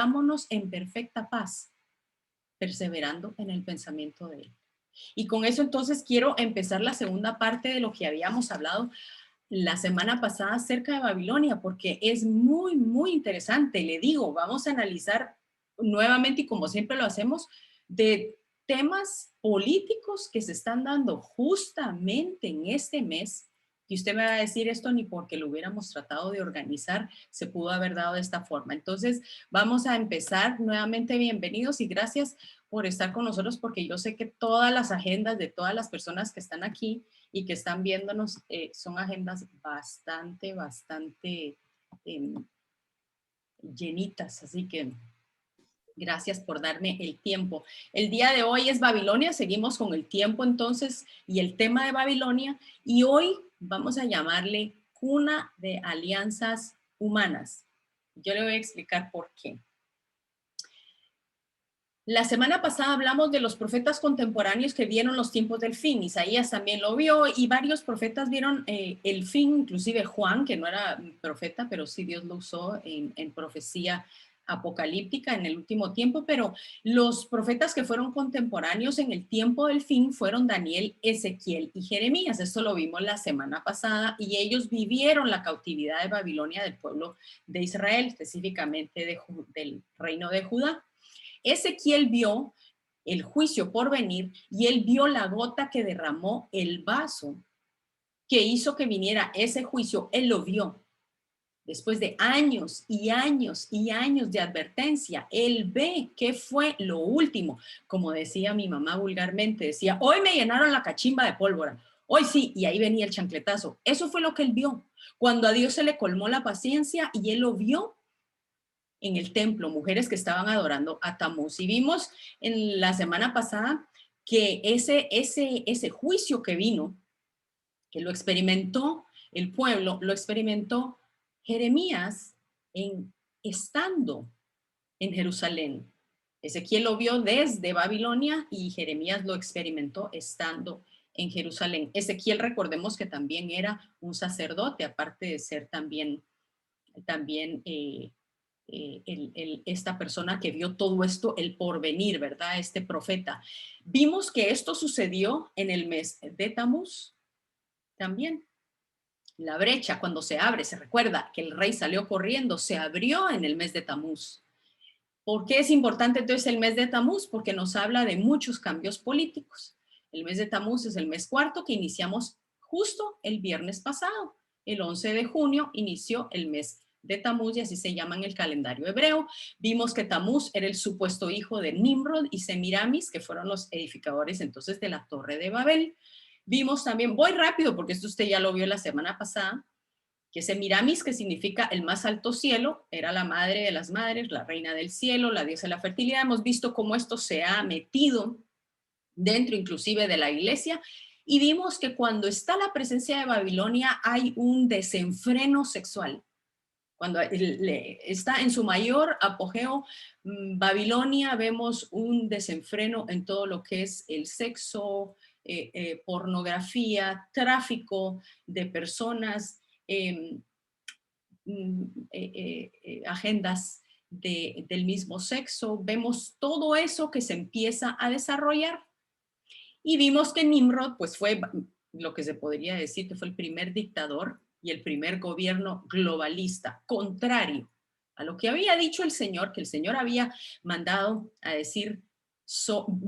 mantengámonos en perfecta paz, perseverando en el pensamiento de Él. Y con eso entonces quiero empezar la segunda parte de lo que habíamos hablado la semana pasada acerca de Babilonia, porque es muy, muy interesante. Le digo, vamos a analizar nuevamente y como siempre lo hacemos, de temas políticos que se están dando justamente en este mes. Y usted me va a decir esto ni porque lo hubiéramos tratado de organizar se pudo haber dado de esta forma. Entonces, vamos a empezar nuevamente. Bienvenidos y gracias por estar con nosotros, porque yo sé que todas las agendas de todas las personas que están aquí y que están viéndonos son agendas bastante eh, llenitas, así que gracias por darme el tiempo. El día de hoy es Babilonia, seguimos con el tiempo entonces y el tema de Babilonia, y hoy vamos a llamarle cuna de alianzas humanas. Yo le voy a explicar por qué. La semana pasada hablamos de los profetas contemporáneos que vieron los tiempos del fin. Isaías también lo vio y varios profetas vieron el fin, inclusive Juan, que no era profeta, pero sí Dios lo usó en profecía apocalíptica en el último tiempo. Pero los profetas que fueron contemporáneos en el tiempo del fin fueron Daniel, Ezequiel y Jeremías. Esto lo vimos la semana pasada y ellos vivieron la cautividad de Babilonia del pueblo de Israel, específicamente del reino de Judá. Ezequiel vio el juicio por venir y él vio la gota que derramó el vaso que hizo que viniera ese juicio. Él lo vio. Después de años y años y años de advertencia, él ve qué fue lo último. Como decía mi mamá vulgarmente, decía, hoy me llenaron la cachimba de pólvora. Hoy sí, y ahí venía el chancletazo. Eso fue lo que él vio. Cuando a Dios se le colmó la paciencia y él lo vio en el templo, mujeres que estaban adorando a Tamuz. Y vimos en la semana pasada que ese juicio que vino, que lo experimentó el pueblo, lo experimentó Jeremías estando en Jerusalén. Ezequiel lo vio desde Babilonia y Jeremías lo experimentó estando en Jerusalén. Ezequiel, recordemos que también era un sacerdote, aparte de ser también esta persona que vio todo esto, el porvenir, ¿verdad? Este profeta. Vimos que esto sucedió en el mes de Tamuz también. La brecha cuando se abre, se recuerda que el rey salió corriendo, se abrió en el mes de Tamuz. ¿Por qué es importante entonces el mes de Tamuz? Porque nos habla de muchos cambios políticos. El mes de Tamuz es el mes cuarto que iniciamos justo el viernes pasado. El 11 de junio inició el mes de Tamuz y así se llama en el calendario hebreo. Vimos que Tamuz era el supuesto hijo de Nimrod y Semiramis, que fueron los edificadores entonces de la Torre de Babel. Vimos también, voy rápido porque esto usted ya lo vio la semana pasada, que Semiramis, que significa el más alto cielo, era la madre de las madres, la reina del cielo, la diosa de la fertilidad. Hemos visto cómo esto se ha metido dentro inclusive de la iglesia y vimos que cuando está la presencia de Babilonia hay un desenfreno sexual. Cuando está en su mayor apogeo, Babilonia, vemos un desenfreno en todo lo que es el sexo, pornografía, tráfico de personas, eh, agendas del mismo sexo. Vemos todo eso que se empieza a desarrollar. Y vimos que Nimrod, pues fue lo que se podría decir que fue el primer dictador y el primer gobierno globalista, contrario a lo que había dicho el Señor, que el Señor había mandado a decir,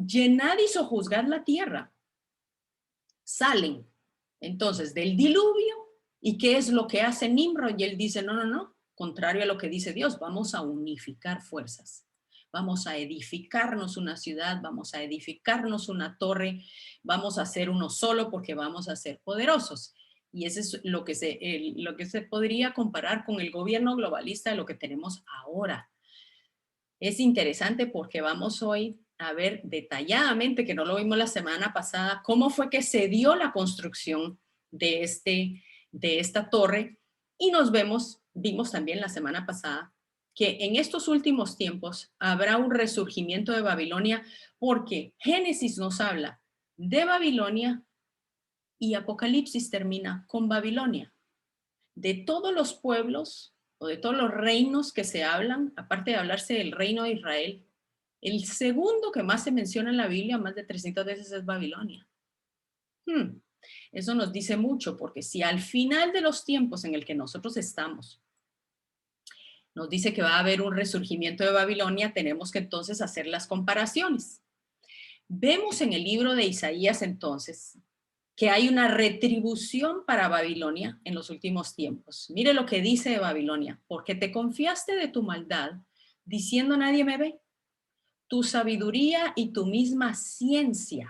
llenad y sojuzgad la tierra. Salen entonces del diluvio, ¿y qué es lo que hace Nimrod? Y él dice, no, no, no, contrario a lo que dice Dios, vamos a unificar fuerzas. Vamos a edificarnos una ciudad, vamos a edificarnos una torre, vamos a ser uno solo porque vamos a ser poderosos. Y eso es lo que se podría comparar con el gobierno globalista de lo que tenemos ahora. Es interesante porque vamos hoy a ver detalladamente, que no lo vimos la semana pasada, cómo fue que se dio la construcción de esta torre. Y vimos también la semana pasada que en estos últimos tiempos habrá un resurgimiento de Babilonia porque Génesis nos habla de Babilonia y Apocalipsis termina con Babilonia. De todos los pueblos o de todos los reinos que se hablan, aparte de hablarse del reino de Israel, el segundo que más se menciona en la Biblia, más de 300 veces, es Babilonia. Hmm, Eso nos dice mucho, porque si al final de los tiempos en el que nosotros estamos, nos dice que va a haber un resurgimiento de Babilonia, tenemos que entonces hacer las comparaciones. Vemos en el libro de Isaías entonces que hay una retribución para Babilonia en los últimos tiempos. Mire lo que dice de Babilonia: porque te confiaste de tu maldad, diciendo nadie me ve, tu sabiduría y tu misma ciencia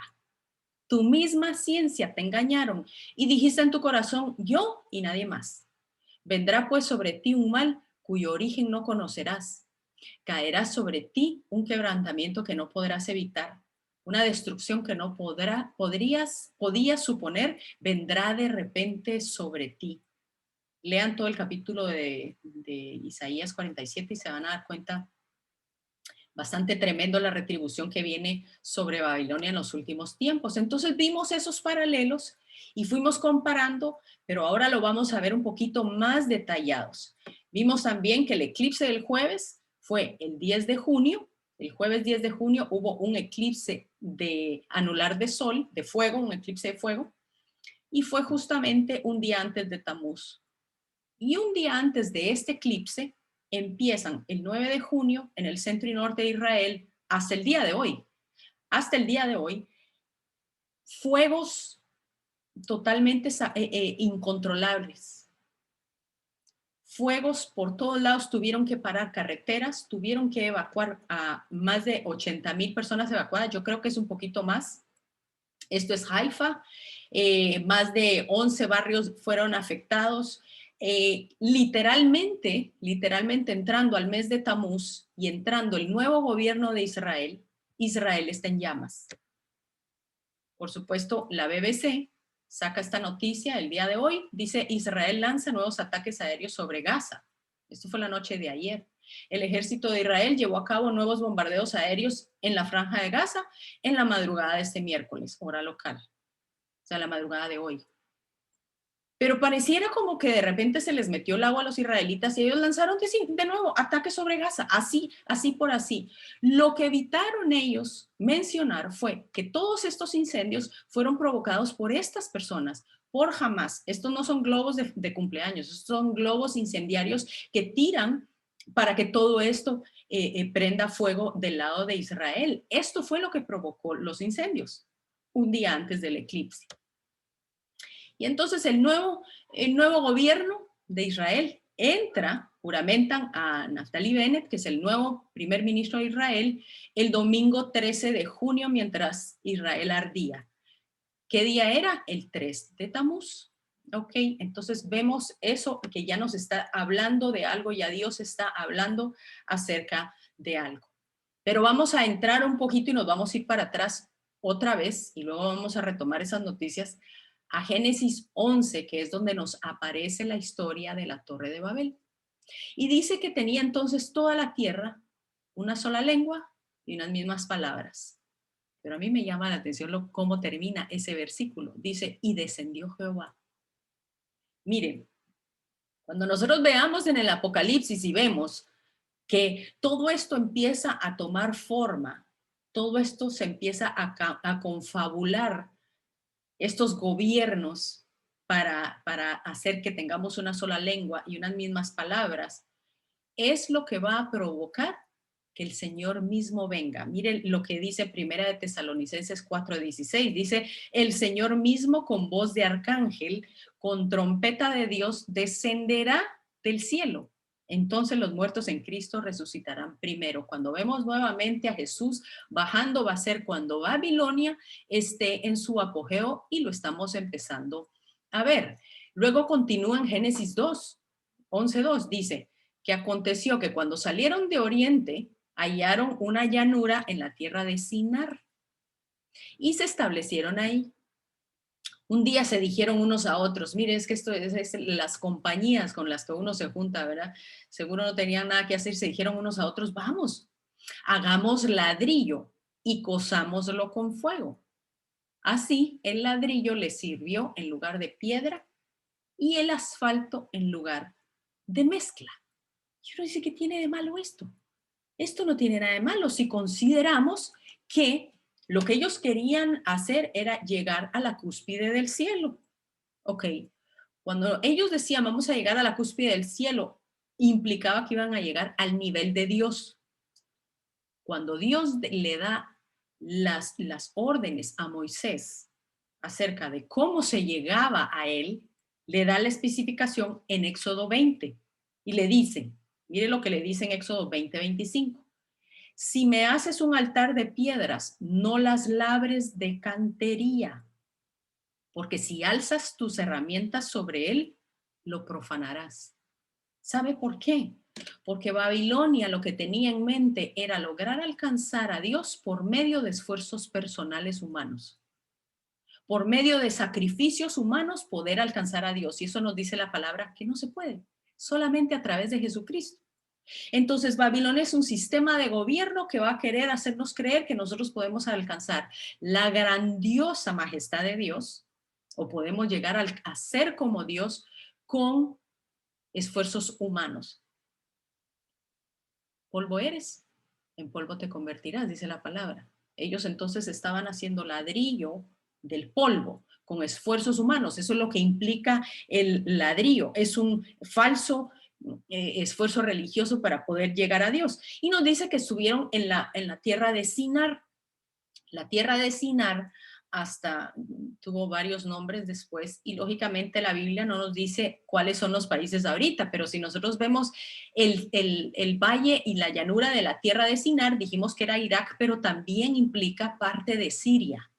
te engañaron y dijiste en tu corazón, yo y nadie más. Vendrá pues sobre ti un mal cuyo origen no conocerás. Caerá sobre ti un quebrantamiento que no podrás evitar. Una destrucción que no podías suponer, vendrá de repente sobre ti. Lean todo el capítulo de Isaías 47 y se van a dar cuenta, bastante tremendo la retribución que viene sobre Babilonia en los últimos tiempos. Entonces vimos esos paralelos y fuimos comparando, pero ahora lo vamos a ver un poquito más detallados. Vimos también que el eclipse del jueves fue el 10 de junio. El jueves 10 de junio hubo un eclipse de anular de sol, de fuego, un eclipse de fuego, y fue justamente un día antes de Tamuz. Y un día antes de este eclipse empiezan el 9 de junio en el centro y norte de Israel hasta el día de hoy, fuegos totalmente incontrolables. Fuegos por todos lados, tuvieron que parar carreteras, tuvieron que evacuar a más de 80,000 personas evacuadas, yo creo que es un poquito más. Esto es Haifa, más de 11 barrios fueron afectados. Literalmente entrando al mes de Tamuz y entrando el nuevo gobierno de Israel, Israel está en llamas. Por supuesto, la BBC saca esta noticia el día de hoy, dice: Israel lanza nuevos ataques aéreos sobre Gaza. Esto fue la noche de ayer. El ejército de Israel llevó a cabo nuevos bombardeos aéreos en la franja de Gaza en la madrugada de este miércoles, hora local, o sea, la madrugada de hoy. Pero pareciera como que de repente se les metió el agua a los israelitas y ellos lanzaron de nuevo ataques sobre Gaza, así por así. Lo que evitaron ellos mencionar fue que todos estos incendios fueron provocados por estas personas, por Hamas. Estos no son globos de cumpleaños, estos son globos incendiarios que tiran para que todo esto prenda fuego del lado de Israel. Esto fue lo que provocó los incendios un día antes del eclipse. Y entonces el nuevo gobierno de Israel entra, juramentan a Naftali Bennett, que es el nuevo primer ministro de Israel, el domingo 13 de junio mientras Israel ardía. ¿Qué día era? El 3 de Tamuz. Ok, entonces vemos eso, que ya nos está hablando de algo, ya Dios está hablando acerca de algo. Pero vamos a entrar un poquito y nos vamos a ir para atrás otra vez y luego vamos a retomar esas noticias a Génesis 11, que es donde nos aparece la historia de la Torre de Babel. Y dice que tenía entonces toda la tierra una sola lengua y unas mismas palabras. Pero a mí me llama la atención cómo termina ese versículo. Dice: y descendió Jehová. Miren, cuando nosotros veamos en el Apocalipsis y vemos que todo esto empieza a tomar forma, todo esto se empieza a confabular, estos gobiernos para hacer que tengamos una sola lengua y unas mismas palabras, es lo que va a provocar que el Señor mismo venga. Miren lo que dice Primera de Tesalonicenses 4:16. Dice: el Señor mismo con voz de arcángel, con trompeta de Dios, descenderá del cielo. Entonces los muertos en Cristo resucitarán primero. Cuando vemos nuevamente a Jesús bajando, va a ser cuando Babilonia esté en su apogeo, y lo estamos empezando a ver. Luego continúa en Génesis 11:2, dice que aconteció que cuando salieron de oriente hallaron una llanura en la tierra de Sinar y se establecieron ahí. Un día se dijeron unos a otros: miren, es que esto es las compañías con las que uno se junta, ¿verdad? Seguro no tenían nada que hacer, se dijeron unos a otros: vamos, hagamos ladrillo y cosámoslo con fuego. Así el ladrillo les sirvió en lugar de piedra y el asfalto en lugar de mezcla. Y uno dice, ¿qué tiene de malo esto? Esto no tiene nada de malo si consideramos que lo que ellos querían hacer era llegar a la cúspide del cielo. Ok, cuando ellos decían vamos a llegar a la cúspide del cielo, implicaba que iban a llegar al nivel de Dios. Cuando Dios le da las órdenes a Moisés acerca de cómo se llegaba a él, le da la especificación en Éxodo 20 y le dice, mire lo que le dice en Éxodo 20:25. Si me haces un altar de piedras, no las labres de cantería, porque si alzas tus herramientas sobre él, lo profanarás. ¿Sabe por qué? Porque Babilonia lo que tenía en mente era lograr alcanzar a Dios por medio de esfuerzos personales humanos, por medio de sacrificios humanos poder alcanzar a Dios. Y eso nos dice la palabra que no se puede, solamente a través de Jesucristo. Entonces, Babilonia es un sistema de gobierno que va a querer hacernos creer que nosotros podemos alcanzar la grandiosa majestad de Dios o podemos llegar a ser como Dios con esfuerzos humanos. Polvo eres, en polvo te convertirás, dice la palabra. Ellos entonces estaban haciendo ladrillo del polvo con esfuerzos humanos. Eso es lo que implica el ladrillo. Es un falso esfuerzo religioso para poder llegar a Dios. Y nos dice que estuvieron en la tierra de Sinar. La tierra de Sinar hasta tuvo varios nombres después y lógicamente la Biblia no nos dice cuáles son los países ahorita, pero si nosotros vemos el valle y la llanura de la tierra de Sinar, dijimos que era Irak, pero también implica parte de Siria.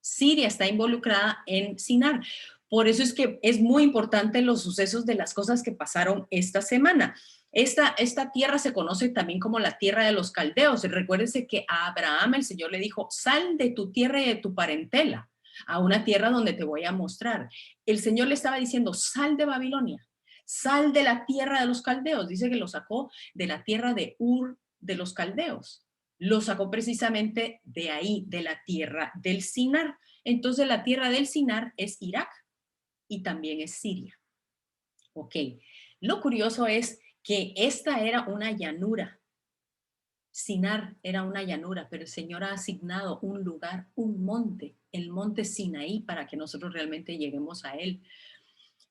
Siria está involucrada en Sinar. Por eso es que es muy importante los sucesos de las cosas que pasaron esta semana. Esta tierra se conoce también como la tierra de los caldeos. Recuérdense que a Abraham el Señor le dijo, sal de tu tierra y de tu parentela a una tierra donde te voy a mostrar. El Señor le estaba diciendo, sal de Babilonia, sal de la tierra de los caldeos. Dice que lo sacó de la tierra de Ur de los caldeos. Lo sacó precisamente de ahí, de la tierra del Sinar. Entonces la tierra del Sinar es Irak y también es Siria. Ok, lo curioso es que esta era una llanura. Sinar era una llanura, pero el Señor ha asignado un lugar, un monte, el monte Sinaí, para que nosotros realmente lleguemos a él.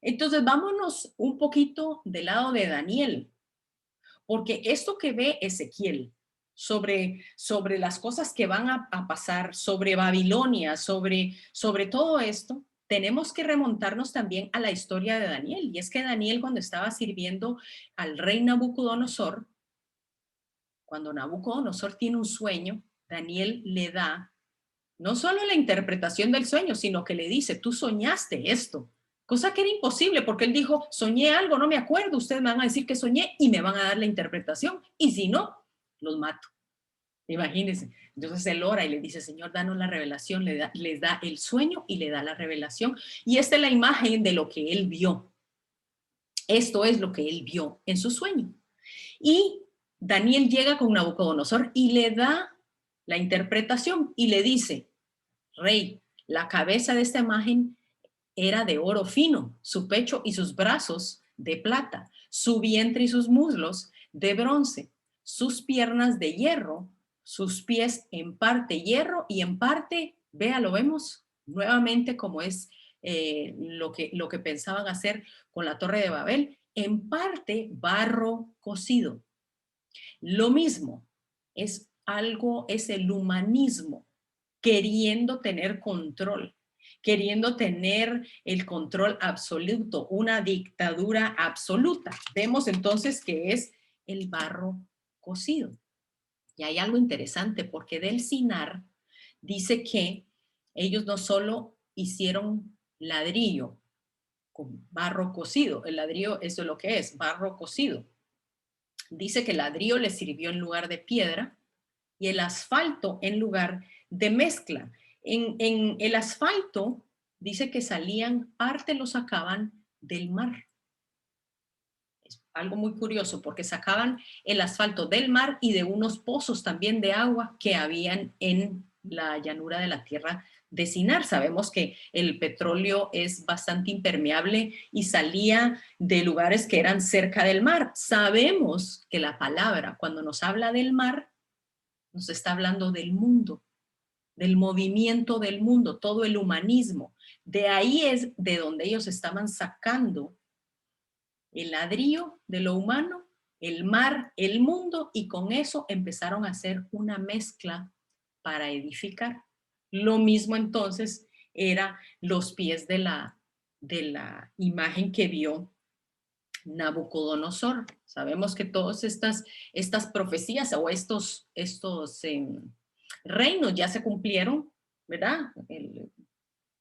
Entonces, vámonos un poquito del lado de Daniel, porque esto que ve Ezequiel sobre las cosas que van a pasar, sobre Babilonia, sobre todo esto, tenemos que remontarnos también a la historia de Daniel. Y es que Daniel, cuando estaba sirviendo al rey Nabucodonosor, cuando Nabucodonosor tiene un sueño, Daniel le da no solo la interpretación del sueño, sino que le dice, tú soñaste esto, cosa que era imposible porque él dijo, soñé algo, no me acuerdo, ustedes me van a decir que soñé y me van a dar la interpretación y si no, los mato. Imagínense. Entonces él ora y le dice, Señor, danos la revelación, les da el sueño y le da la revelación. Y esta es la imagen de lo que él vio. Esto es lo que él vio en su sueño. Y Daniel llega con Nabucodonosor y le da la interpretación y le dice, rey, la cabeza de esta imagen era de oro fino, su pecho y sus brazos de plata, su vientre y sus muslos de bronce, sus piernas de hierro, sus pies en parte hierro y en parte, vea, lo vemos nuevamente como es lo que pensaban hacer con la Torre de Babel, en parte barro cocido. Lo mismo es algo, es el humanismo queriendo tener control, queriendo tener el control absoluto, una dictadura absoluta. Vemos entonces que es el barro cocido. Y hay algo interesante porque del Sinar dice que ellos no solo hicieron ladrillo con barro cocido, el ladrillo eso es lo que es, barro cocido. Dice que el ladrillo le sirvió en lugar de piedra y el asfalto en lugar de mezcla. En el asfalto dice que salían, parte lo sacaban del mar. Es algo muy curioso porque sacaban el asfalto del mar y de unos pozos también de agua que habían en la llanura de la tierra de Sinar. Sabemos que el petróleo es bastante impermeable y salía de lugares que eran cerca del mar. Sabemos que la palabra, cuando nos habla del mar, nos está hablando del mundo, del movimiento del mundo, todo el humanismo. De ahí es de donde ellos estaban sacando el ladrillo de lo humano, el mar, el mundo, y con eso empezaron a hacer una mezcla para edificar. Lo mismo entonces era los pies de la imagen que vio Nabucodonosor. Sabemos que todas estas profecías o estos reinos ya se cumplieron, ¿verdad?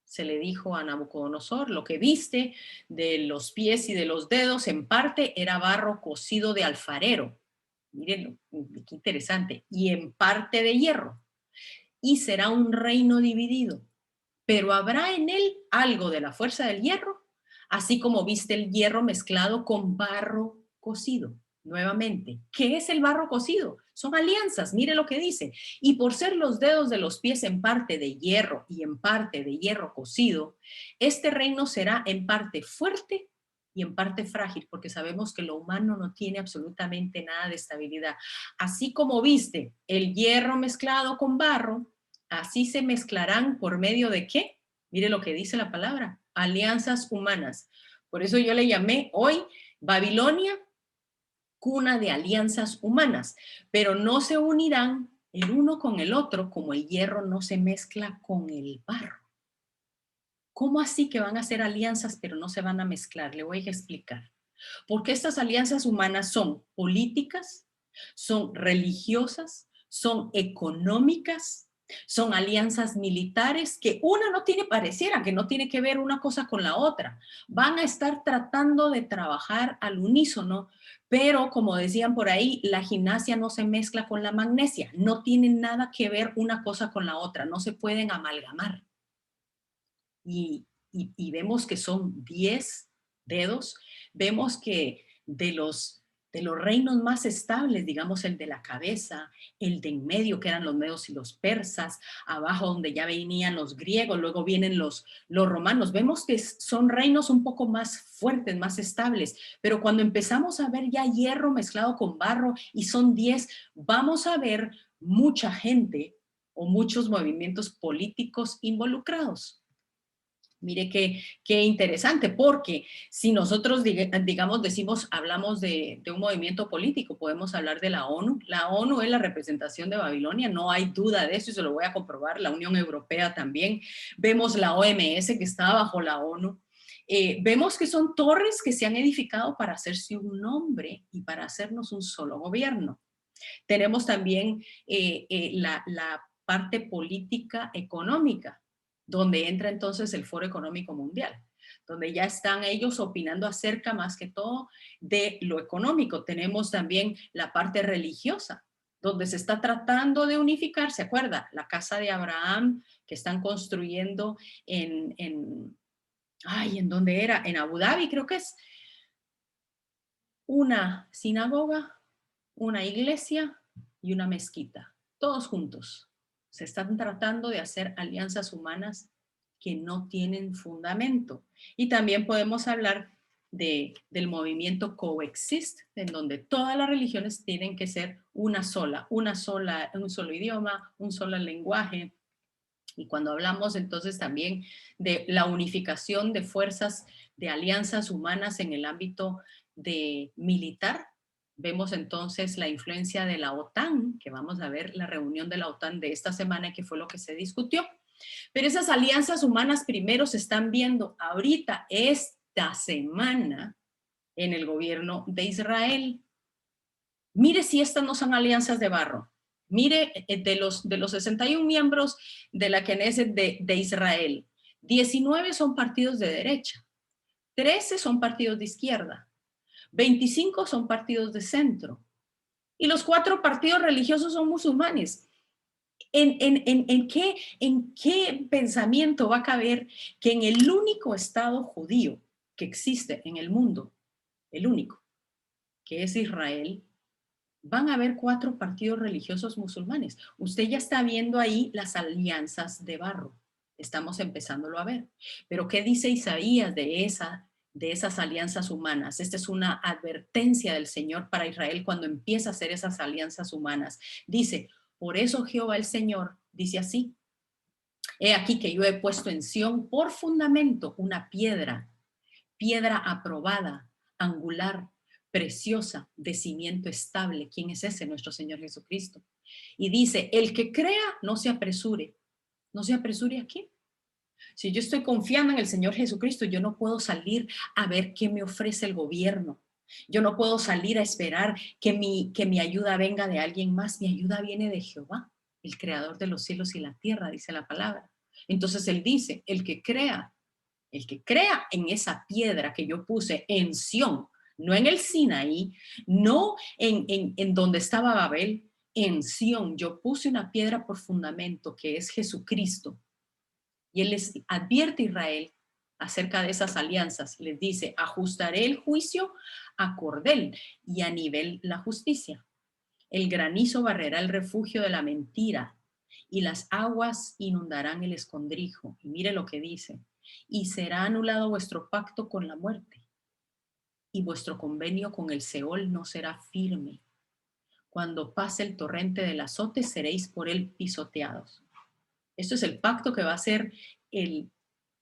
Se le dijo a Nabucodonosor, lo que viste de los pies y de los dedos en parte era barro cocido de alfarero. Miren, qué interesante. Y en parte de hierro. Y será un reino dividido, pero habrá en él algo de la fuerza del hierro, así como viste el hierro mezclado con barro cocido. Nuevamente, ¿qué es el barro cocido? Son alianzas, mire lo que dice. Y por ser los dedos de los pies en parte de hierro y en parte de hierro cocido, este reino será en parte fuerte y en parte frágil, porque sabemos que lo humano no tiene absolutamente nada de estabilidad. Así como viste el hierro mezclado con barro, así se mezclarán por medio de ¿qué? Mire lo que dice la palabra, alianzas humanas. Por eso yo le llamé hoy Babilonia, cuna de alianzas humanas, pero no se unirán el uno con el otro como el hierro no se mezcla con el barro. ¿Cómo así que van a hacer alianzas pero no se van a mezclar? Le voy a explicar. Porque estas alianzas humanas son políticas, son religiosas, son económicas, son alianzas militares que una no tiene, pareciera que no tiene que ver una cosa con la otra. Van a estar tratando de trabajar al unísono, pero como decían por ahí, la gimnasia no se mezcla con la magnesia, no tienen nada que ver una cosa con la otra, no se pueden amalgamar. Y vemos que son 10 dedos, vemos que de los reinos más estables, digamos el de la cabeza, el de en medio, que eran los medos y los persas, abajo donde ya venían los griegos, luego vienen los romanos, vemos que son reinos un poco más fuertes, más estables, pero cuando empezamos a ver ya hierro mezclado con barro y son 10, vamos a ver mucha gente o muchos movimientos políticos involucrados. Mire qué interesante, porque si nosotros, digamos, hablamos de un movimiento político, podemos hablar de la ONU. La ONU es la representación de Babilonia, no hay duda de eso y se lo voy a comprobar. La Unión Europea también. Vemos la OMS que está bajo la ONU. Vemos que son torres que se han edificado para hacerse un nombre y para hacernos un solo gobierno. Tenemos también la parte política económica, donde entra entonces el Foro Económico Mundial, donde ya están ellos opinando acerca más que todo de lo económico. Tenemos también la parte religiosa, donde se está tratando de unificar, ¿se acuerda? La casa de Abraham que están construyendo ¿en dónde era? En Abu Dhabi, creo que es una sinagoga, una iglesia y una mezquita, todos juntos. Se están tratando de hacer alianzas humanas que no tienen fundamento. Y también podemos hablar del movimiento Coexist, en donde todas las religiones tienen que ser un solo idioma, un solo lenguaje. Y cuando hablamos entonces también de la unificación de fuerzas, de alianzas humanas en el ámbito de militar, vemos entonces la influencia de la OTAN, que vamos a ver la reunión de la OTAN de esta semana, que fue lo que se discutió. Pero esas alianzas humanas primero se están viendo ahorita, esta semana, en el gobierno de Israel. Mire si estas no son alianzas de barro. Mire, de los 61 miembros de la Knesset de Israel, 19 son partidos de derecha, 13 son partidos de izquierda, 25 son partidos de centro y los 4 partidos religiosos son musulmanes. ¿En qué pensamiento va a caber que en el único Estado judío que existe en el mundo, el único, que es Israel, van a haber 4 partidos religiosos musulmanes? Usted ya está viendo ahí las alianzas de barro. Estamos empezándolo a ver. Pero ¿qué dice Isaías de esas alianzas humanas? Esta es una advertencia del Señor para Israel cuando empieza a hacer esas alianzas humanas. Dice, por eso Jehová el Señor dice así: he aquí que yo he puesto en Sión por fundamento una piedra, piedra aprobada, angular, preciosa, de cimiento estable. ¿Quién es ese? Nuestro Señor Jesucristo. Y dice, el que crea, no se apresure. ¿No se apresure aquí? Si yo estoy confiando en el Señor Jesucristo, yo no puedo salir a ver qué me ofrece el gobierno. Yo no puedo salir a esperar que mi ayuda venga de alguien más. Mi ayuda viene de Jehová, el creador de los cielos y la tierra, dice la palabra. Entonces él dice, el que crea en esa piedra que yo puse en Sión, no en el Sinaí, no en donde estaba Babel, en Sión, yo puse una piedra por fundamento que es Jesucristo. Y él les advierte a Israel acerca de esas alianzas. Les dice, ajustaré el juicio a cordel y a nivel la justicia. El granizo barrerá el refugio de la mentira y las aguas inundarán el escondrijo. Y mire lo que dice. Y será anulado vuestro pacto con la muerte y vuestro convenio con el Seol no será firme. Cuando pase el torrente del azote seréis por él pisoteados. Esto es el pacto que va a hacer el,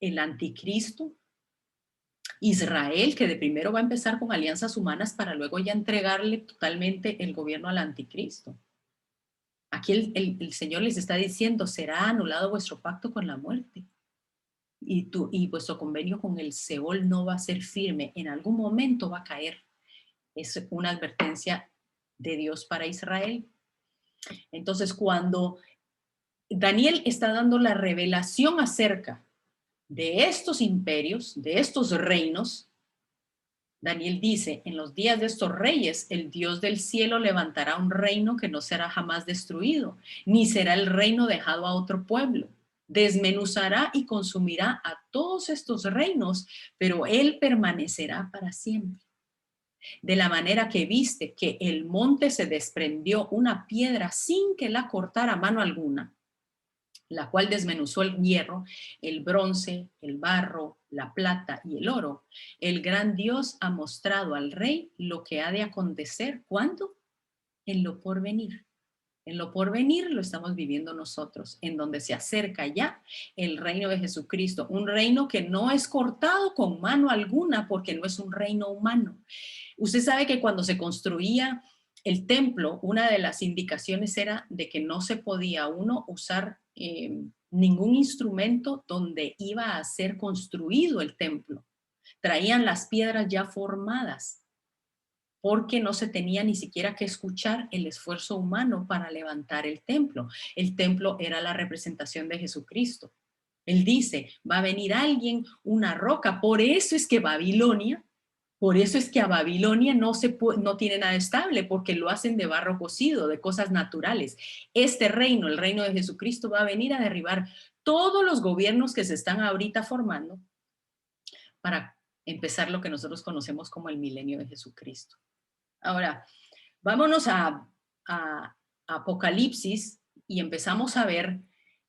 el anticristo, Israel, que de primero va a empezar con alianzas humanas para luego ya entregarle totalmente el gobierno al anticristo. Aquí el Señor les está diciendo, será anulado vuestro pacto con la muerte y vuestro convenio con el Seol no va a ser firme, en algún momento va a caer. Es una advertencia de Dios para Israel. Entonces, cuando Daniel está dando la revelación acerca de estos imperios, de estos reinos, Daniel dice, en los días de estos reyes, el Dios del cielo levantará un reino que no será jamás destruido, ni será el reino dejado a otro pueblo. Desmenuzará y consumirá a todos estos reinos, pero él permanecerá para siempre. De la manera que viste que el monte se desprendió una piedra sin que la cortara mano alguna, la cual desmenuzó el hierro, el bronce, el barro, la plata y el oro. El gran Dios ha mostrado al rey lo que ha de acontecer. ¿Cuándo? En lo porvenir. En lo porvenir lo estamos viviendo nosotros, en donde se acerca ya el reino de Jesucristo, un reino que no es cortado con mano alguna porque no es un reino humano. Usted sabe que cuando se construía el templo, una de las indicaciones era de que no se podía uno usar ningún instrumento donde iba a ser construido el templo. Traían las piedras ya formadas porque no se tenía ni siquiera que escuchar el esfuerzo humano para levantar el templo. El templo era la representación de Jesucristo. Él dice, va a venir alguien, una roca. Por eso es que Babilonia, por eso es que a Babilonia no tiene nada estable, porque lo hacen de barro cocido, de cosas naturales. Este reino, el reino de Jesucristo, va a venir a derribar todos los gobiernos que se están ahorita formando para empezar lo que nosotros conocemos como el milenio de Jesucristo. Ahora, vámonos a Apocalipsis y empezamos a ver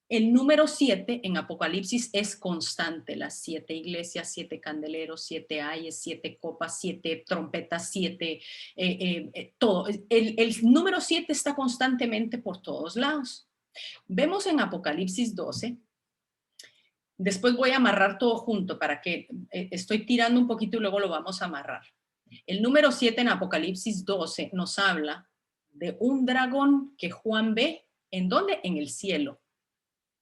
el número 7 en Apocalipsis es constante, las 7 iglesias, 7 candeleros, 7 ayes, 7 copas, 7 trompetas, 7, todo. El número 7 está constantemente por todos lados. Vemos en Apocalipsis 12, después voy a amarrar todo junto para que estoy tirando un poquito y luego lo vamos a amarrar. El número 7 en Apocalipsis 12 nos habla de un dragón que Juan ve, ¿en dónde? En el cielo.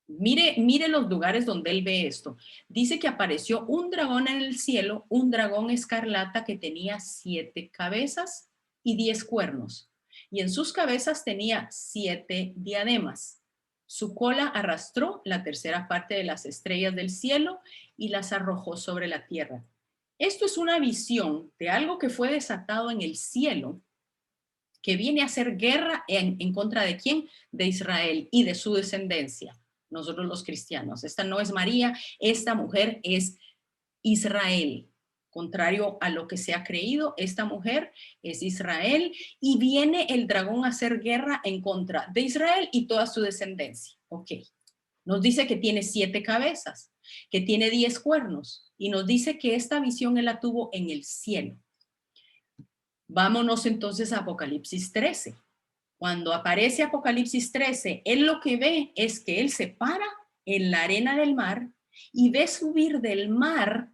Mire los lugares donde él ve esto. Dice que apareció un dragón en el cielo, un dragón escarlata que tenía 7 cabezas y 10 cuernos. Y en sus cabezas tenía 7 diademas. Su cola arrastró la tercera parte de las estrellas del cielo y las arrojó sobre la tierra. Esto es una visión de algo que fue desatado en el cielo, que viene a hacer guerra en contra de quién? De Israel y de su descendencia. Nosotros los cristianos. Esta no es María, esta mujer es Israel. Contrario a lo que se ha creído, esta mujer es Israel y viene el dragón a hacer guerra en contra de Israel y toda su descendencia. Ok. Nos dice que tiene 7 cabezas, que tiene 10 cuernos, y nos dice que esta visión él la tuvo en el cielo. Vámonos entonces a Apocalipsis 13. Cuando aparece Apocalipsis 13, él lo que ve es que él se para en la arena del mar y ve subir del mar.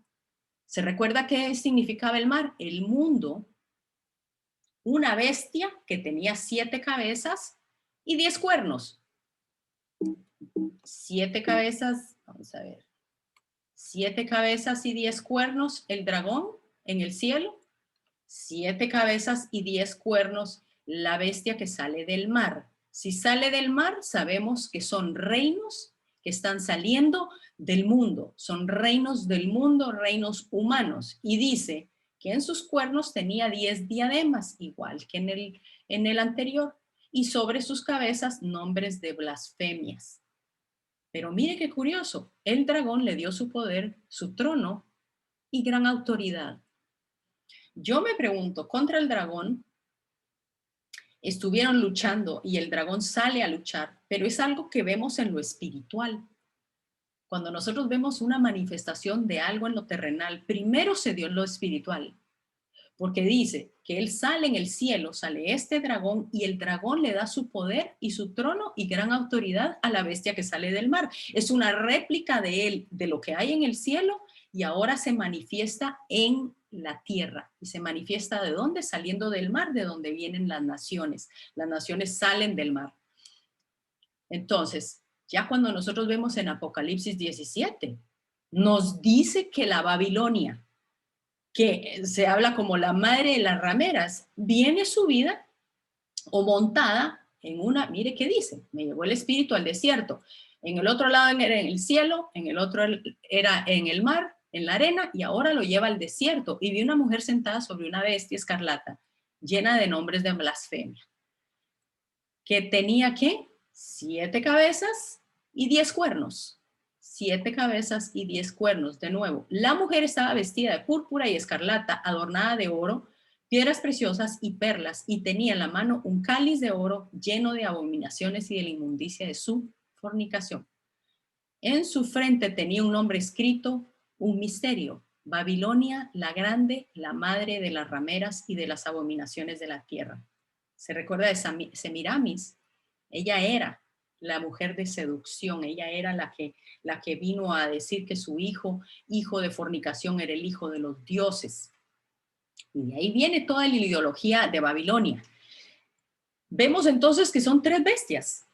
¿Se recuerda qué significaba el mar? El mundo. Una bestia que tenía 7 cabezas y 10 cuernos. 7 cabezas, vamos a ver, 7 cabezas y 10 cuernos, el dragón en el cielo. 7 cabezas y 10 cuernos, la bestia que sale del mar. Si sale del mar, sabemos que son reinos que están saliendo del mundo. Son reinos del mundo, reinos humanos. Y dice que en sus cuernos tenía 10 diademas, igual que en el anterior. Y sobre sus cabezas nombres de blasfemias. Pero mire qué curioso, el dragón le dio su poder, su trono y gran autoridad. Yo me pregunto, contra el dragón estuvieron luchando y el dragón sale a luchar, pero es algo que vemos en lo espiritual. Cuando nosotros vemos una manifestación de algo en lo terrenal, primero se dio en lo espiritual, porque dice que él sale en el cielo, sale este dragón y el dragón le da su poder y su trono y gran autoridad a la bestia que sale del mar. Es una réplica de él, de lo que hay en el cielo y ahora se manifiesta en la tierra. ¿Y se manifiesta de dónde? Saliendo del mar, de donde vienen las naciones. Las naciones salen del mar. Entonces, ya cuando nosotros vemos en Apocalipsis 17, nos dice que la Babilonia, que se habla como la madre de las rameras, viene subida o montada en una, mire qué dice, me llevó el espíritu al desierto, en el otro lado era en el cielo, en el otro era en el mar, en la arena, y ahora lo lleva al desierto, y vi una mujer sentada sobre una bestia escarlata, llena de nombres de blasfemia, que tenía, ¿qué? 7 cabezas y 10 cuernos. 7 cabezas y 10 cuernos. De nuevo, la mujer estaba vestida de púrpura y escarlata, adornada de oro, piedras preciosas y perlas, y tenía en la mano un cáliz de oro lleno de abominaciones y de la inmundicia de su fornicación. En su frente tenía un nombre escrito, un misterio: Babilonia la grande, la madre de las rameras y de las abominaciones de la tierra. Se recuerda de Semiramis. Ella era la mujer de seducción, ella era la que vino a decir que su hijo de fornicación, era el hijo de los dioses. Y de ahí viene toda la ideología de Babilonia. Vemos entonces que son 3 bestias.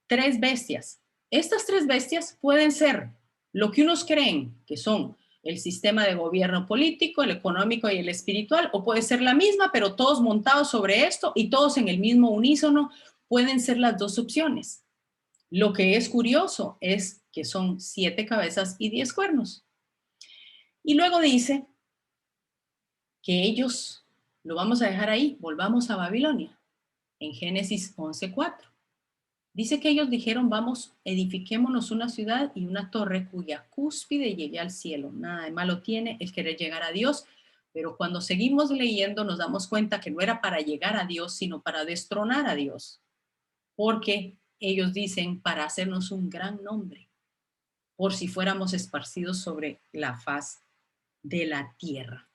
3 bestias. Estas 3 bestias pueden ser lo que unos creen que son el sistema de gobierno político, el económico y el espiritual, o puede ser la misma, pero todos montados sobre esto y todos en el mismo unísono. Pueden ser las 2 opciones. Lo que es curioso es que son 7 cabezas y 10 cuernos. Y luego dice que ellos, lo vamos a dejar ahí, volvamos a Babilonia, en Génesis 11:4. Dice que ellos dijeron, vamos, edifiquémonos una ciudad y una torre cuya cúspide llegue al cielo. Nada de malo tiene el querer llegar a Dios, pero cuando seguimos leyendo nos damos cuenta que no era para llegar a Dios, sino para destronar a Dios. Porque ellos dicen, para hacernos un gran nombre, por si fuéramos esparcidos sobre la faz de la tierra.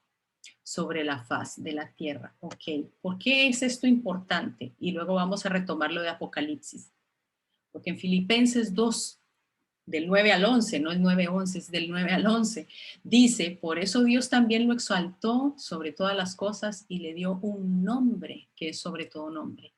Sobre la faz de la tierra. Ok, ¿por qué es esto importante? Y luego vamos a retomar lo de Apocalipsis. Porque en Filipenses 2, del 9 al 11, no es 9:11, es del 9 al 11, dice, por eso Dios también lo exaltó sobre todas las cosas y le dio un nombre que es sobre todo nombre,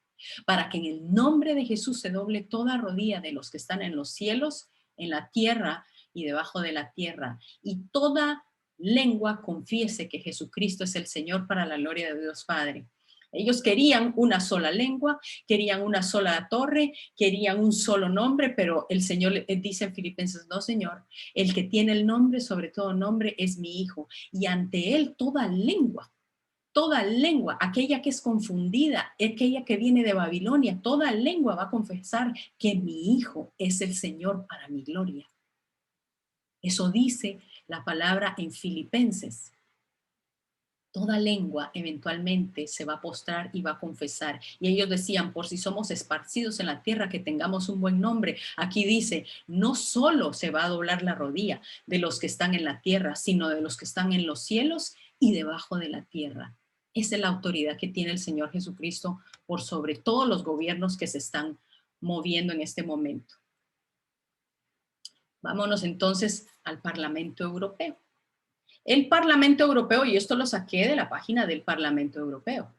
para que en el nombre de Jesús se doble toda rodilla de los que están en los cielos, en la tierra y debajo de la tierra, y toda lengua confiese que Jesucristo es el Señor, para la gloria de Dios Padre. Ellos querían una sola lengua, querían una sola torre, querían un solo nombre, pero el Señor dice en Filipenses, no, Señor, el que tiene el nombre sobre todo nombre es mi Hijo, y ante él toda lengua, aquella que es confundida, aquella que viene de Babilonia, toda lengua va a confesar que mi Hijo es el Señor, para mi gloria. Eso dice la palabra en Filipenses. toda lengua eventualmente se va a postrar y va a confesar. Y ellos decían, por si somos esparcidos en la tierra, que tengamos un buen nombre. Aquí dice, no solo se va a doblar la rodilla de los que están en la tierra, sino de los que están en los cielos y debajo de la tierra. Esa es la autoridad que tiene el Señor Jesucristo por sobre todos los gobiernos que se están moviendo en este momento. Vámonos entonces al Parlamento Europeo. El Parlamento Europeo, y esto lo saqué de la página del Parlamento Europeo.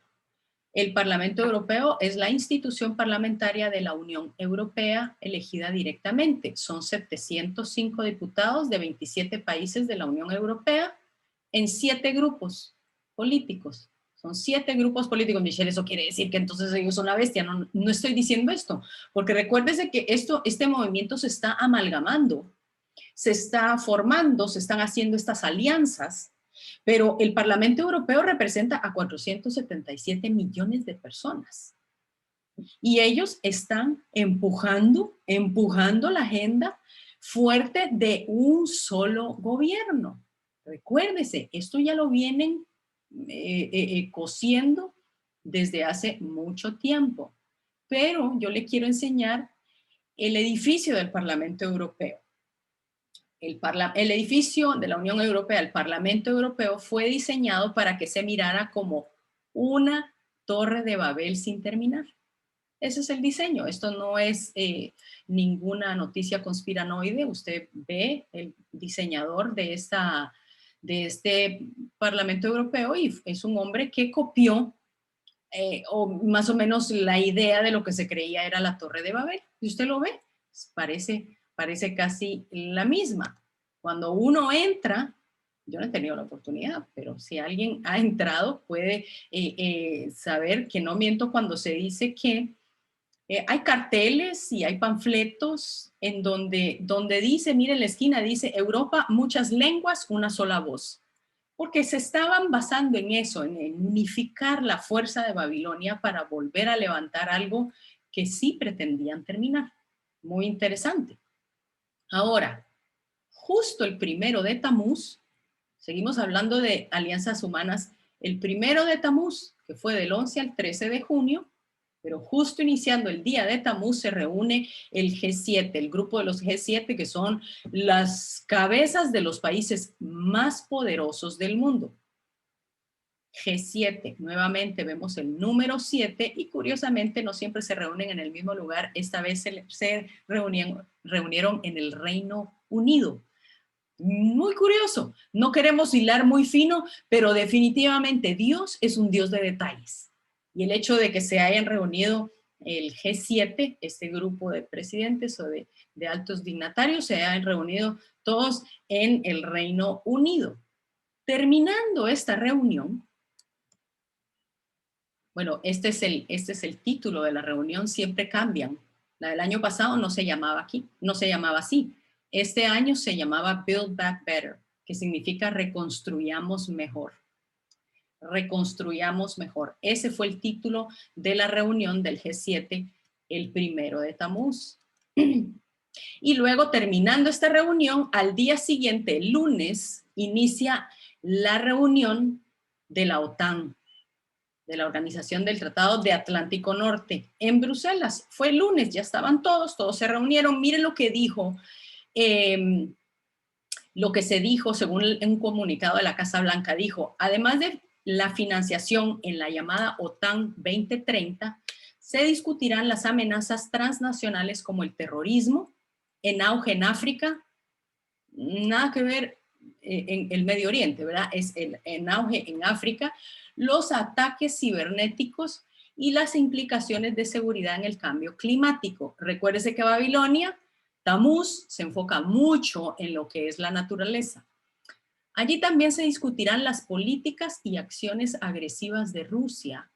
El Parlamento Europeo es la institución parlamentaria de la Unión Europea elegida directamente. Son 705 diputados de 27 países de la Unión Europea en 7 grupos políticos. Son 7 grupos políticos. Michelle, eso quiere decir que entonces ellos son la bestia. No, no estoy diciendo esto, porque recuérdese que este movimiento se está amalgamando, se está formando, se están haciendo estas alianzas, pero el Parlamento Europeo representa a 477 millones de personas. Y ellos están empujando la agenda fuerte de un solo gobierno. Recuérdese, esto ya lo vienen cosiendo desde hace mucho tiempo. Pero yo le quiero enseñar el edificio del Parlamento Europeo. El edificio de la Unión Europea, el Parlamento Europeo, fue diseñado para que se mirara como una torre de Babel sin terminar. Ese es el diseño. Esto no es ninguna noticia conspiranoide. Usted ve el diseñador de este Parlamento Europeo y es un hombre que copió o más o menos la idea de lo que se creía era la Torre de Babel. Y usted lo ve, parece casi la misma. Cuando uno entra, yo no he tenido la oportunidad, pero si alguien ha entrado puede saber que no miento cuando se dice que hay carteles y hay panfletos en donde dice, mire en la esquina, dice Europa, muchas lenguas, una sola voz. Porque se estaban basando en eso, en unificar la fuerza de Babilonia para volver a levantar algo que sí pretendían terminar. Muy interesante. Ahora, justo el 1 de Tamuz, seguimos hablando de alianzas humanas, el 1 de Tamuz, que fue del 11 al 13 de junio, pero justo iniciando el día de Tamuz se reúne el G7, el grupo de los G7, que son las cabezas de los países más poderosos del mundo. G7, nuevamente vemos el número 7 y curiosamente no siempre se reúnen en el mismo lugar, esta vez se reunieron en el Reino Unido. Muy curioso, no queremos hilar muy fino, pero definitivamente Dios es un Dios de detalles. Y el hecho de que se hayan reunido el G7, este grupo de presidentes o de altos dignatarios, se hayan reunido todos en el Reino Unido. Terminando esta reunión, bueno, este es el título de la reunión, siempre cambian. La del año pasado no se llamaba así. Este año se llamaba Build Back Better, que significa reconstruyamos mejor. Reconstruyamos mejor. Ese fue el título de la reunión del G7 el 1 de Tamuz. Y luego, terminando esta reunión, al día siguiente, el lunes, inicia la reunión de la OTAN, de la Organización del Tratado de Atlántico Norte, en Bruselas. Fue el lunes, ya estaban todos se reunieron. Miren lo que dijo, lo que se dijo según un comunicado de la Casa Blanca. Dijo, además de la financiación en la llamada OTAN 2030, se discutirán las amenazas transnacionales como el terrorismo, en auge en África, nada que ver en el Medio Oriente, ¿verdad? Es en auge en África, los ataques cibernéticos y las implicaciones de seguridad en el cambio climático. Recuérdese que Babilonia, Tamuz, se enfoca mucho en lo que es la naturaleza. Allí también se discutirán las políticas y acciones agresivas de Rusia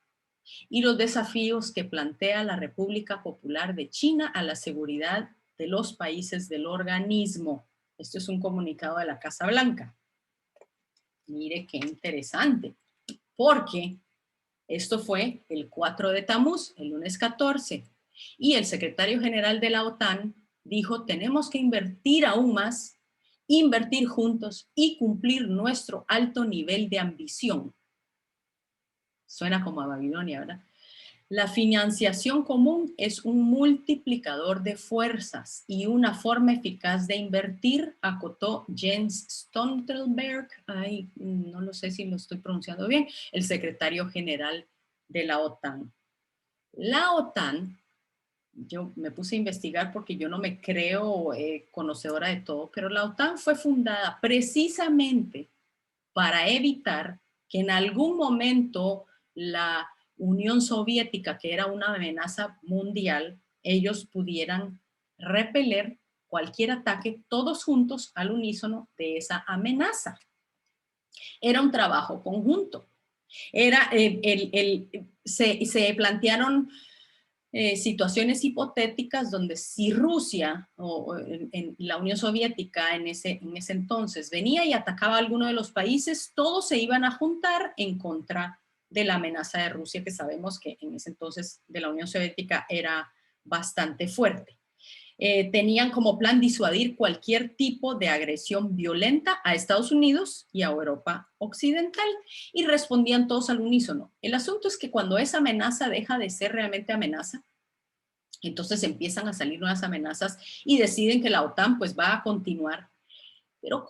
y los desafíos que plantea la República Popular de China a la seguridad de los países del organismo. Esto es un comunicado de la Casa Blanca. Mire qué interesante, porque esto fue el 4 de Tamuz, el lunes 14, y el secretario general de la OTAN dijo, tenemos que invertir aún más, invertir juntos y cumplir nuestro alto nivel de ambición. Suena como a Babilonia, ¿verdad? La financiación común es un multiplicador de fuerzas y una forma eficaz de invertir, acotó Jens Stoltenberg, ay, no lo sé si lo estoy pronunciando bien, el secretario general de la OTAN. La OTAN, yo me puse a investigar porque yo no me creo conocedora de todo, pero la OTAN fue fundada precisamente para evitar que en algún momento la Unión Soviética, que era una amenaza mundial, ellos pudieran repeler cualquier ataque todos juntos al unísono de esa amenaza. Era un trabajo conjunto. Era, se plantearon situaciones hipotéticas donde si Rusia o en la Unión Soviética en ese entonces venía y atacaba a alguno de los países, todos se iban a juntar en contra de la amenaza de Rusia, que sabemos que en ese entonces de la Unión Soviética era bastante fuerte. Tenían como plan disuadir cualquier tipo de agresión violenta a Estados Unidos y a Europa Occidental y respondían todos al unísono. El asunto es que cuando esa amenaza deja de ser realmente amenaza, entonces empiezan a salir nuevas amenazas y deciden que la OTAN pues va a continuar. Pero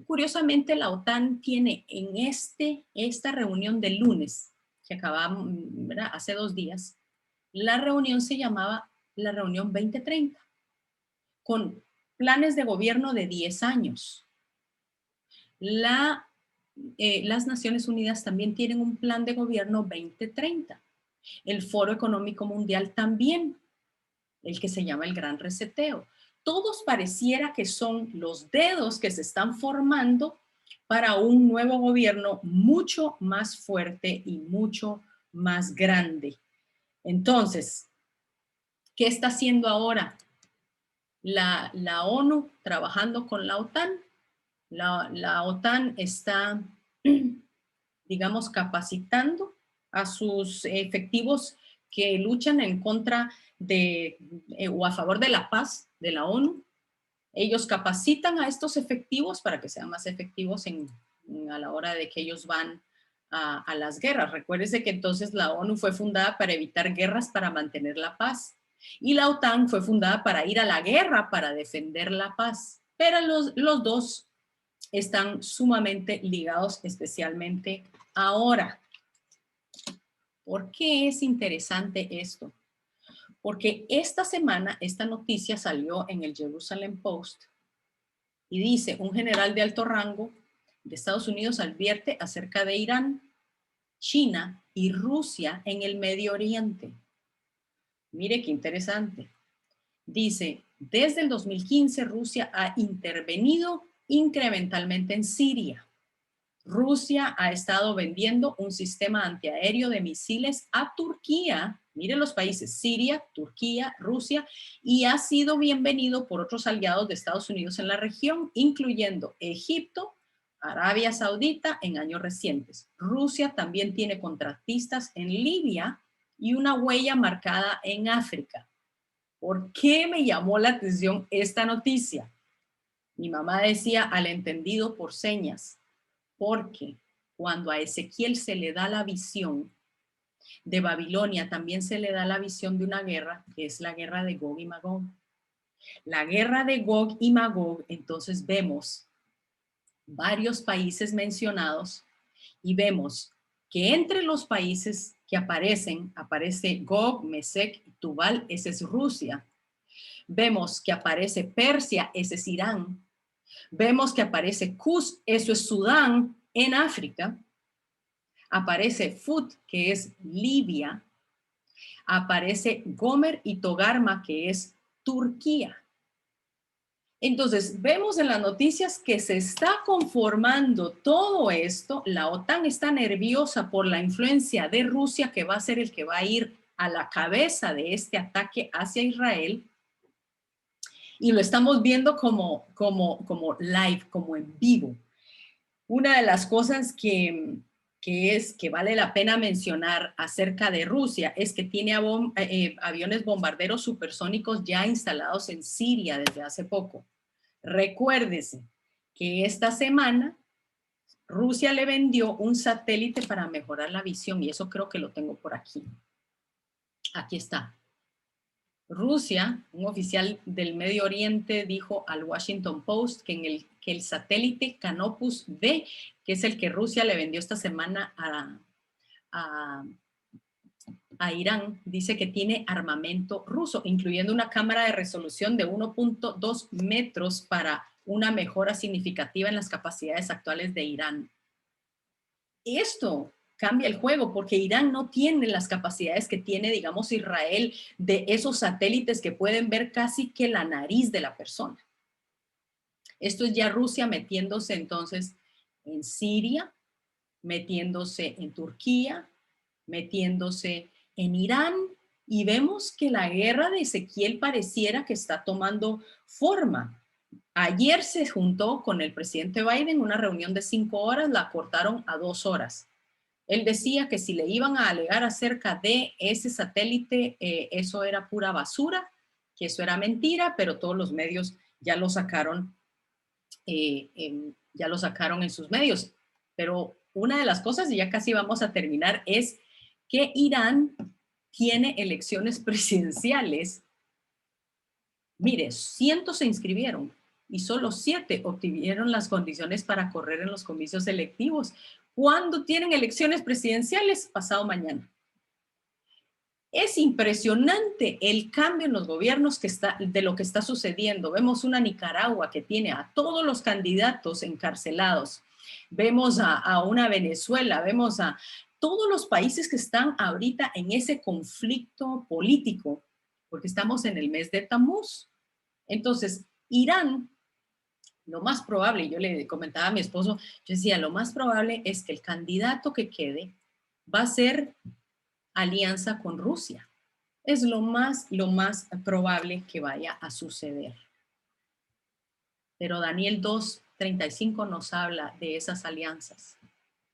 curiosamente la OTAN tiene en esta reunión del lunes, que acabamos, ¿verdad? Hace 2 días, la reunión se llamaba la reunión 2030, con planes de gobierno de 10 años. Las Naciones Unidas también tienen un plan de gobierno 2030. El Foro Económico Mundial también, el que se llama el Gran Reseteo. Todos pareciera que son los dedos que se están formando para un nuevo gobierno mucho más fuerte y mucho más grande. Entonces, ¿qué está haciendo ahora la ONU trabajando con la OTAN? La OTAN está, digamos, capacitando a sus efectivos que luchan en contra de o a favor de la paz de la ONU. Ellos capacitan a estos efectivos para que sean más efectivos a la hora de que ellos van a las guerras. Recuérdese que entonces la ONU fue fundada para evitar guerras, para mantener la paz. Y la OTAN fue fundada para ir a la guerra, para defender la paz. Pero los dos están sumamente ligados, especialmente ahora. ¿Por qué es interesante esto? Porque esta semana esta noticia salió en el Jerusalem Post y dice, un general de alto rango de Estados Unidos advierte acerca de Irán, China y Rusia en el Medio Oriente. Mire qué interesante. Dice, desde el 2015 Rusia ha intervenido incrementalmente en Siria. Rusia ha estado vendiendo un sistema antiaéreo de misiles a Turquía, miren los países, Siria, Turquía, Rusia, y ha sido bienvenido por otros aliados de Estados Unidos en la región, incluyendo Egipto, Arabia Saudita en años recientes. Rusia también tiene contratistas en Libia y una huella marcada en África. ¿Por qué me llamó la atención esta noticia? Mi mamá decía al entendido por señas, porque cuando a Ezequiel se le da la visión de Babilonia, también se le da la visión de una guerra, que es la guerra de Gog y Magog. La guerra de Gog y Magog, entonces vemos varios países mencionados y vemos que entre los países que aparece Gog, Mesec y Tubal, ese es Rusia. Vemos que aparece Persia, ese es Irán. Vemos que aparece Cus, eso es Sudán en África. Aparece Fut, que es Libia. Aparece Gomer y Togarma, que es Turquía. Entonces, vemos en las noticias que se está conformando todo esto. La OTAN está nerviosa por la influencia de Rusia, que va a ser el que va a ir a la cabeza de este ataque hacia Israel. Y lo estamos viendo como live, como en vivo. Una de las cosas que vale la pena mencionar acerca de Rusia es que tiene aviones bombarderos supersónicos ya instalados en Siria desde hace poco. Recuérdese que esta semana Rusia le vendió un satélite para mejorar la visión y eso creo que lo tengo por aquí. Aquí está. Rusia, un oficial del Medio Oriente, dijo al Washington Post que el satélite Canopus B, que es el que Rusia le vendió esta semana a, a Irán, dice que tiene armamento ruso, incluyendo una cámara de resolución de 1.2 metros para una mejora significativa en las capacidades actuales de Irán. Esto cambia el juego porque Irán no tiene las capacidades que tiene, digamos, Israel, de esos satélites que pueden ver casi que la nariz de la persona. Esto es ya Rusia metiéndose entonces en Siria, metiéndose en Turquía, metiéndose en Irán, y vemos que la guerra de Ezequiel pareciera que está tomando forma. Ayer se juntó con el presidente Biden una reunión de 5 horas, la cortaron a 2 horas. Él decía que si le iban a alegar acerca de ese satélite, eso era pura basura, que eso era mentira, pero todos los medios ya lo sacaron, ya lo sacaron en sus medios. Pero una de las cosas, y ya casi vamos a terminar, es que Irán tiene elecciones presidenciales. Mire, cientos se inscribieron y solo 7 obtuvieron las condiciones para correr en los comicios electivos. ¿Cuándo tienen elecciones presidenciales? Pasado mañana. Es impresionante el cambio en los gobiernos de lo que está sucediendo. Vemos una Nicaragua que tiene a todos los candidatos encarcelados. Vemos a una Venezuela, vemos a todos los países que están ahorita en ese conflicto político, porque estamos en el mes de Tamuz. Entonces, Irán, lo más probable, yo le comentaba a mi esposo, yo decía, lo más probable es que el candidato que quede va a ser alianza con Rusia. Es lo más probable que vaya a suceder. Pero Daniel 2:35 nos habla de esas alianzas.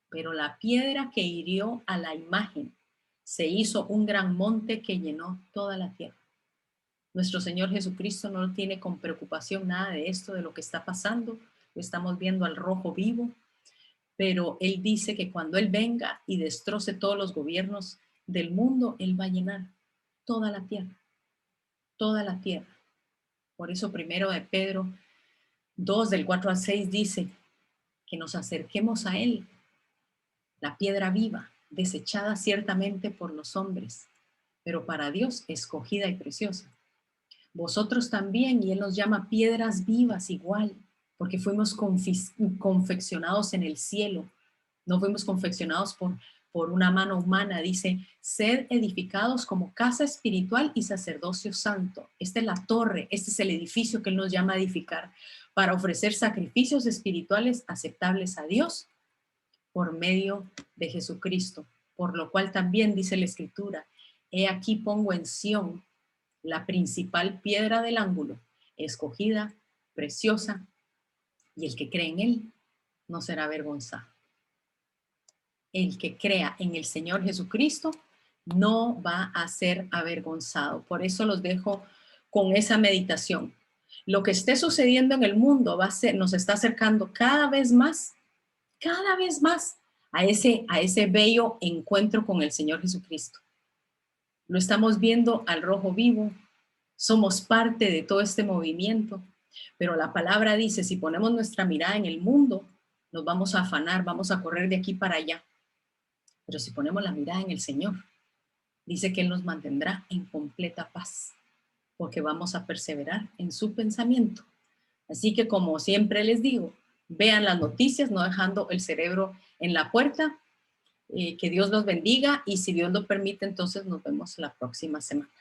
Pero la piedra que hirió a la imagen se hizo un gran monte que llenó toda la tierra. Nuestro Señor Jesucristo no tiene con preocupación nada de esto, de lo que está pasando. Lo estamos viendo al rojo vivo, pero Él dice que cuando Él venga y destroce todos los gobiernos del mundo, Él va a llenar toda la tierra, toda la tierra. Por eso primero de Pedro 2, del 4 al 6 dice que nos acerquemos a Él, la piedra viva, desechada ciertamente por los hombres, pero para Dios escogida y preciosa. Vosotros también, y Él nos llama piedras vivas igual, porque fuimos confeccionados en el cielo, no fuimos confeccionados por una mano humana. Dice, sed edificados como casa espiritual y sacerdocio santo. Esta es la torre, este es el edificio que Él nos llama a edificar para ofrecer sacrificios espirituales aceptables a Dios por medio de Jesucristo, por lo cual también dice la Escritura, he aquí pongo en Sión la principal piedra del ángulo, escogida, preciosa, y el que cree en Él no será avergonzado. El que crea en el Señor Jesucristo no va a ser avergonzado. Por eso los dejo con esa meditación. Lo que esté sucediendo en el mundo nos está acercando cada vez más a ese bello encuentro con el Señor Jesucristo. Lo estamos viendo al rojo vivo, somos parte de todo este movimiento, pero la palabra dice, si ponemos nuestra mirada en el mundo, nos vamos a afanar, vamos a correr de aquí para allá. Pero si ponemos la mirada en el Señor, dice que Él nos mantendrá en completa paz, porque vamos a perseverar en su pensamiento. Así que, como siempre les digo, vean las noticias, no dejando el cerebro en la puerta. Que Dios los bendiga y si Dios lo permite, entonces nos vemos la próxima semana.